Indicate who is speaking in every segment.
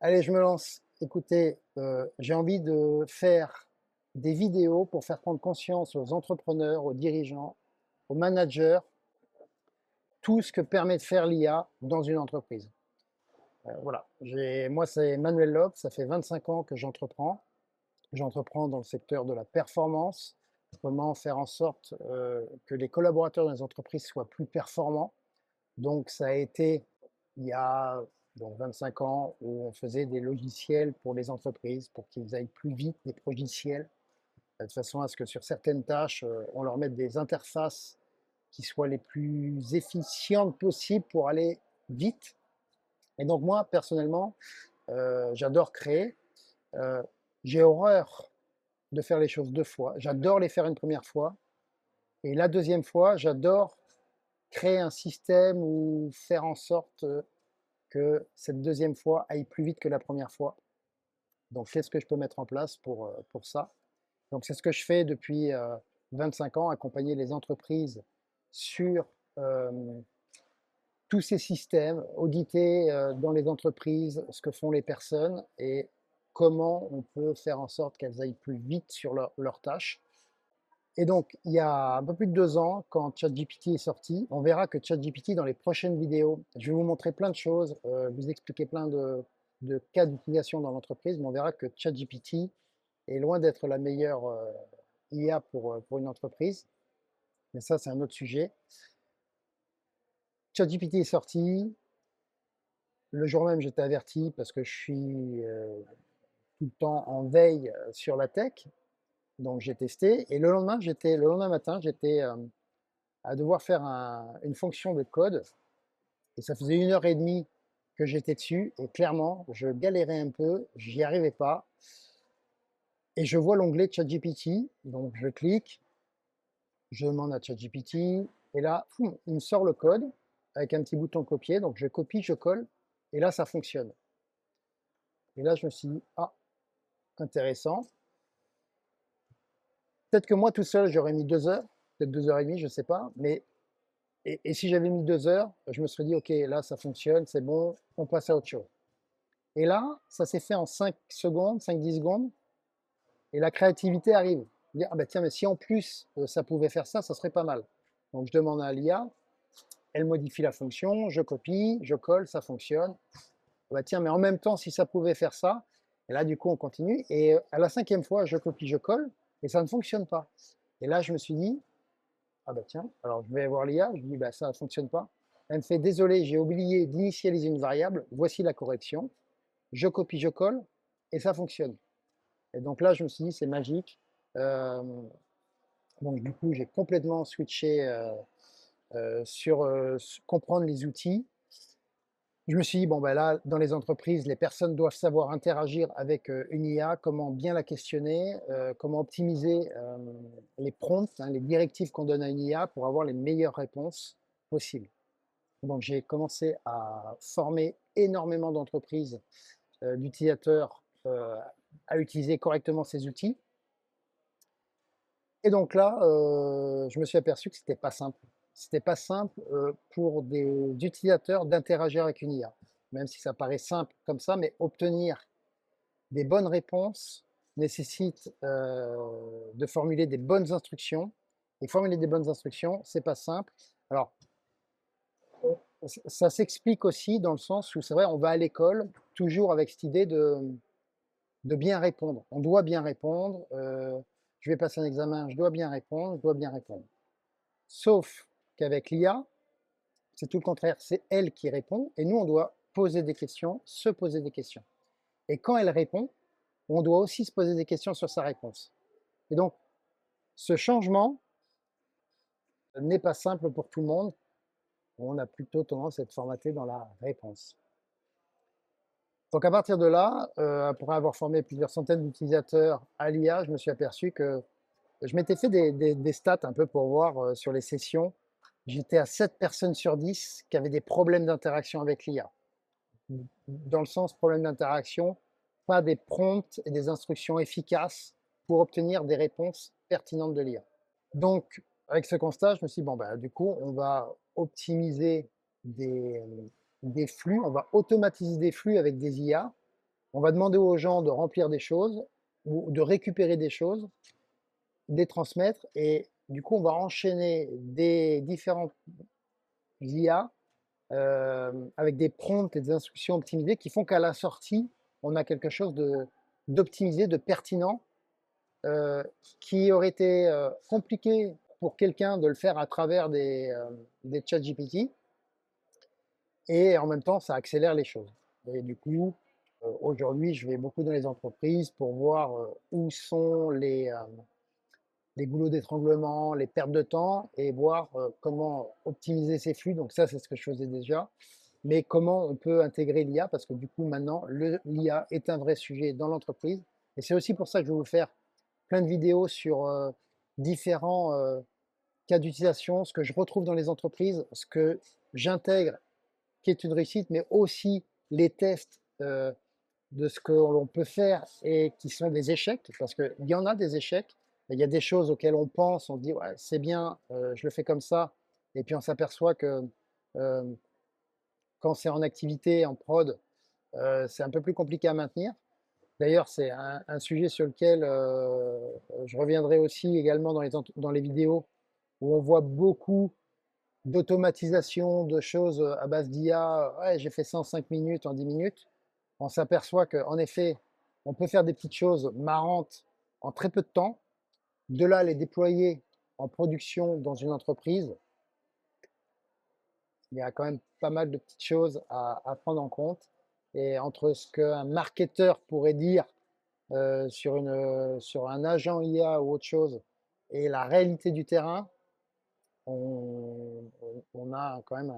Speaker 1: Allez, je me lance. Écoutez, j'ai envie de faire des vidéos pour faire prendre conscience aux entrepreneurs, aux dirigeants, aux managers, tout ce que permet de faire l'IA dans une entreprise. Voilà, moi c'est Manuel Lob, ça fait 25 ans que j'entreprends. J'entreprends dans le secteur de la performance, comment faire en sorte que les collaborateurs dans les entreprises soient plus performants. Donc ça a été il y a donc 25 ans où on faisait des logiciels pour les entreprises pour qu'ils aillent plus vite, des logiciels, de façon à ce que sur certaines tâches, on leur mette des interfaces qui soient les plus efficientes possibles pour aller vite. Et donc moi, personnellement, j'adore créer. Euh, j'ai horreur de faire les choses deux fois. J'adore les faire une première fois. Et la deuxième fois, j'adore créer un système ou faire en sorte que cette deuxième fois aille plus vite que la première fois. Donc, qu'est-ce que je peux mettre en place pour ça? Donc, c'est ce que je fais depuis 25 ans, accompagner les entreprises sur euh, tous ces systèmes, auditer dans les entreprises ce que font les personnes et comment on peut faire en sorte qu'elles aillent plus vite sur leurs tâches. Et donc, il y a un peu plus de 2 ans, quand ChatGPT est sorti, on verra que ChatGPT, dans les prochaines vidéos, je vais vous montrer plein de choses, vous expliquer plein de cas d'utilisation dans l'entreprise, mais on verra que ChatGPT est loin d'être la meilleure IA pour une entreprise. Mais ça, c'est un autre sujet. ChatGPT est sorti. Le jour même, j'étais averti parce que je suis tout le temps en veille sur la tech. Donc, j'ai testé. Et le lendemain matin, j'étais à devoir faire une fonction de code. Et ça faisait 1 heure et demie que j'étais dessus. Et clairement, je galérais un peu, j'y arrivais pas. Et je vois l'onglet ChatGPT. Donc je clique, je demande à ChatGPT. Et là, il me sort le code avec un petit bouton copier. Donc je copie, je colle. Et là, ça fonctionne. Et là, je me suis dit, ah, intéressant. Peut-être que moi tout seul, j'aurais mis 2 heures, peut-être 2 heures et demie, je ne sais pas. Mais et si j'avais mis 2 heures, je me serais dit, OK, là, ça fonctionne, c'est bon, on passe à autre chose. Et là, ça s'est fait en 5 secondes, 5-10 secondes, et la créativité arrive. Dire, ah bah tiens, mais si en plus ça pouvait faire ça, ça serait pas mal. Donc je demande à l'IA, elle modifie la fonction, je copie, je colle, ça fonctionne. Ah bah tiens, mais en même temps, si ça pouvait faire ça, et là du coup on continue, et à la 5e fois, je copie, je colle, et ça ne fonctionne pas. Et là, je me suis dit, ah bah tiens, alors je vais voir l'IA, je dis, bah ça ne fonctionne pas. Elle me fait, désolé, j'ai oublié d'initialiser une variable, voici la correction. Je copie, je colle, et ça fonctionne. Et donc là, je me suis dit, c'est magique. Euh, donc du coup, j'ai complètement switché sur comprendre les outils. Je me suis dit, bon, ben là, dans les entreprises, les personnes doivent savoir interagir avec une IA, comment bien la questionner, comment optimiser les prompts, hein, les directives qu'on donne à une IA pour avoir les meilleures réponses possibles. Donc j'ai commencé à former énormément d'entreprises, d'utilisateurs à utiliser correctement ces outils. Et donc là, je me suis aperçu que c'était pas simple. C'était pas simple pour des utilisateurs d'interagir avec une IA. Même si ça paraît simple comme ça, mais obtenir des bonnes réponses nécessite de formuler des bonnes instructions. Et formuler des bonnes instructions, c'est pas simple. Alors, ça s'explique aussi dans le sens où c'est vrai, on va à l'école toujours avec cette idée de bien répondre. On doit bien répondre. Je vais passer un examen, je dois bien répondre, je dois bien répondre. Sauf qu'avec l'IA, c'est tout le contraire. C'est elle qui répond et nous, on doit poser des questions, se poser des questions. Et quand elle répond, on doit aussi se poser des questions sur sa réponse. Et donc, ce changement n'est pas simple pour tout le monde. On a plutôt tendance à être formaté dans la réponse. Donc à partir de là, après avoir formé plusieurs centaines d'utilisateurs à l'IA, je me suis aperçu que je m'étais fait des stats un peu pour voir sur les sessions. J'étais à 7 personnes sur 10 qui avaient des problèmes d'interaction avec l'IA. Dans le sens problème d'interaction, pas des prompts et des instructions efficaces pour obtenir des réponses pertinentes de l'IA. Donc, avec ce constat, je me suis dit, bon, bah, du coup, on va optimiser des, des flux, on va automatiser des flux avec des IA On va demander aux gens de remplir des choses ou de récupérer des choses, de les transmettre et du coup, on va enchaîner des différentes IA avec des prompts et des instructions optimisées qui font qu'à la sortie, on a quelque chose d'optimisé, de pertinent, qui aurait été compliqué pour quelqu'un de le faire à travers des chats GPT. Et en même temps, ça accélère les choses. Et du coup, aujourd'hui, je vais beaucoup dans les entreprises pour voir où sont les goulots d'étranglement, les pertes de temps et voir comment optimiser ces flux. Donc ça, c'est ce que je faisais déjà. Mais comment on peut intégrer l'IA parce que du coup, maintenant, l'IA est un vrai sujet dans l'entreprise. Et c'est aussi pour ça que je vais vous faire plein de vidéos sur différents cas d'utilisation, ce que je retrouve dans les entreprises, ce que j'intègre qui est une réussite, mais aussi les tests de ce que l'on peut faire et qui sont des échecs, parce qu'il y en a des échecs. Il y a des choses auxquelles on pense, on se dit ouais, c'est bien, je le fais comme ça, et puis on s'aperçoit que euh, quand c'est en activité, en prod, c'est un peu plus compliqué à maintenir. D'ailleurs, c'est un sujet sur lequel je reviendrai aussi également dans les vidéos où on voit beaucoup d'automatisation, de choses à base d'IA. Ouais, j'ai fait ça en 5 minutes, en 10 minutes. On s'aperçoit qu'en effet, on peut faire des petites choses marrantes en très peu de temps. De là, les déployer en production dans une entreprise, il y a quand même pas mal de petites choses à prendre en compte. Et entre ce qu'un marketeur pourrait dire sur un agent IA ou autre chose et la réalité du terrain, on a quand même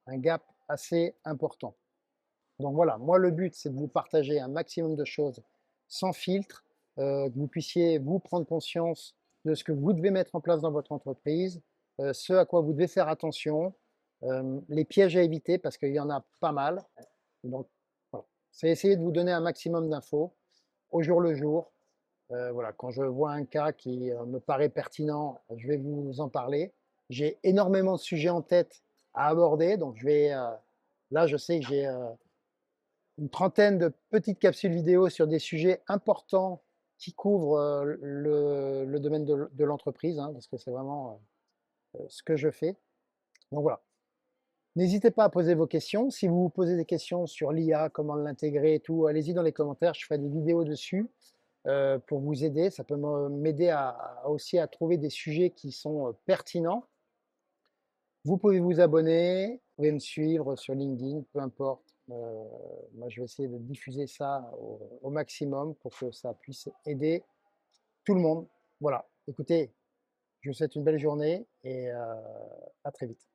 Speaker 1: un gap assez important. Donc voilà, moi le but c'est de vous partager un maximum de choses sans filtre, que vous puissiez vous prendre conscience de ce que vous devez mettre en place dans votre entreprise, ce à quoi vous devez faire attention, les pièges à éviter parce qu'il y en a pas mal. Donc voilà, c'est essayer de vous donner un maximum d'infos au jour le jour. Voilà, quand je vois un cas qui me paraît pertinent, je vais vous en parler. J'ai énormément de sujets en tête à aborder, donc là je sais que j'ai une trentaine de petites capsules vidéo sur des sujets importants qui couvrent le domaine de l'entreprise, hein, parce que c'est vraiment ce que je fais. Donc voilà. N'hésitez pas à poser vos questions. Si vous vous posez des questions sur l'IA, comment l'intégrer et tout, allez-y dans les commentaires. Je ferai des vidéos dessus pour vous aider. Ça peut m'aider aussi à trouver des sujets qui sont pertinents. Vous pouvez vous abonner, vous pouvez me suivre sur LinkedIn, peu importe. Moi, je vais essayer de diffuser ça au maximum pour que ça puisse aider tout le monde. Voilà. Écoutez, je vous souhaite une belle journée et à très vite.